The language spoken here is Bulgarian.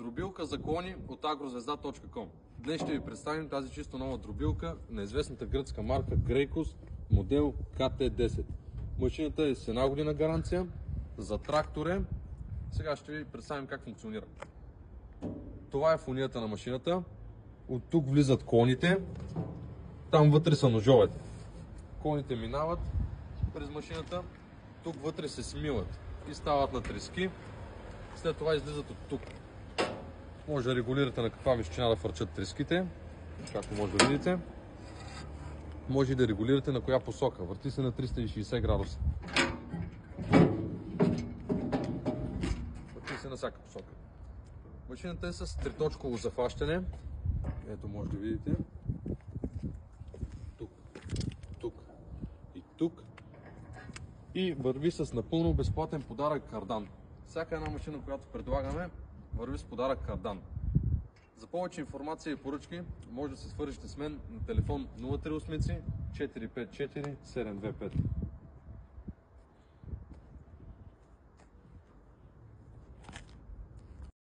Дробилка за клони от agrozvezda.com. Днес ще ви представим тази чисто нова дробилка на известната гръцка марка Graicos, модел KT10. Машината е с 1 година гаранция, за трактор е. Сега ще ви представим как функционира. Това е фунията на машината. От тук влизат клоните, там вътре са ножовете. Клоните минават през машината, тук вътре се смилат и стават на трески. След това излизат от тук. Може да регулирате на каква височина да фърчат треските, както може да видите. Може и да регулирате на коя посока. Върти се на 360 градуса. Върти се на всяка посока. Машината е с триточково зафащане. Ето може да видите. Тук, тук и тук. И върви с напълно безплатен подарък кардан. Всяка една машина, която предлагаме, върви с подарък кардан. За повече информация и поръчки може да се свържете с мен на телефон 038 454 725.